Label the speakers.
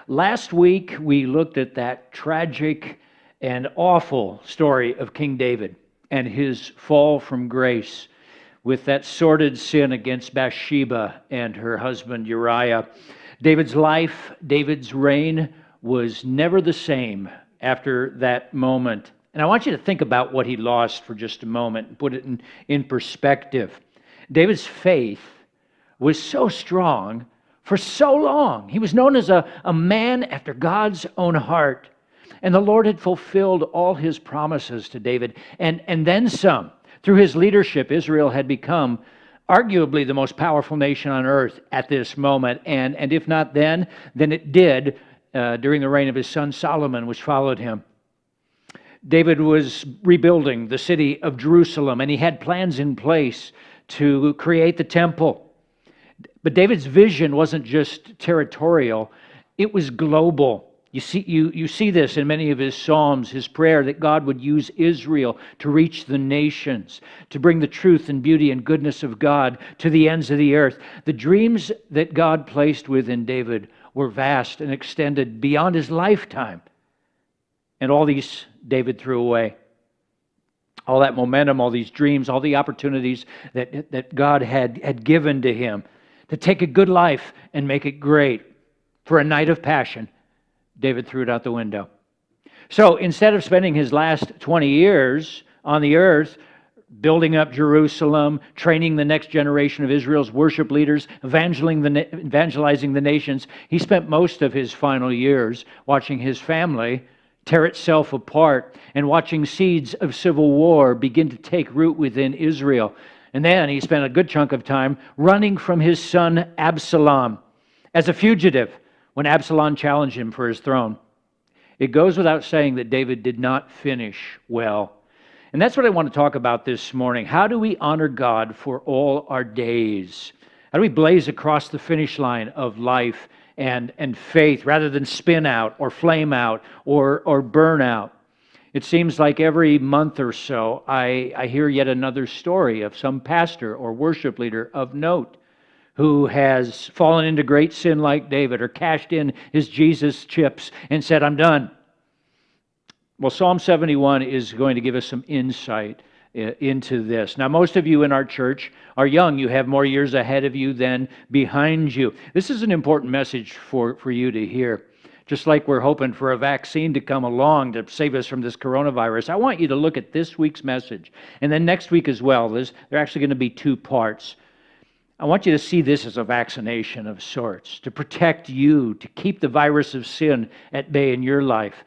Speaker 1: Last week, we looked at that tragic and awful story of King David and his fall from grace with that sordid sin against Bathsheba and her husband Uriah. David's life, David's reign was never the same after that moment. And I want you to think about what he lost for just a moment and put it in perspective. David's faith was so strong for so long. He was known as a man after God's own heart. And the Lord had fulfilled all his promises to David, and then some. Through his leadership, Israel had become arguably the most powerful nation on earth at this moment. And if not then it did during the reign of his son Solomon, which followed him. David was rebuilding the city of Jerusalem, and he had plans in place to create the temple. But David's vision wasn't just territorial, it was global. You see this in many of his Psalms, his prayer that God would use Israel to reach the nations, to bring the truth and beauty and goodness of God to the ends of the earth. The dreams that God placed within David were vast and extended beyond his lifetime. And all these David threw away. All that momentum, all these dreams, all the opportunities that God had given to him to take a good life and make it great for a night of passion, David threw it out the window. So instead of spending his last 20 years on the earth building up Jerusalem, training the next generation of Israel's worship leaders, evangelizing the nations, he spent most of his final years watching his family tear itself apart and watching seeds of civil war begin to take root within Israel. And then he spent a good chunk of time running from his son Absalom as a fugitive when Absalom challenged him for his throne. It goes without saying that David did not finish well. And that's what I want to talk about this morning. How do we honor God for all our days? How do we blaze across the finish line of life and faith rather than spin out or flame out or burn out? It seems like every month or so I hear yet another story of some pastor or worship leader of note who has fallen into great sin like David or cashed in his Jesus chips and said, "I'm done." Well, Psalm 71 is going to give us some insight into this. Now, most of you in our church are young. You have more years ahead of you than behind you. This is an important message for you to hear. Just like we're hoping for a vaccine to come along to save us from this coronavirus, I want you to look at this week's message. And then next week as well, there are actually going to be 2 parts. I want you to see this as a vaccination of sorts, to protect you, to keep the virus of sin at bay in your life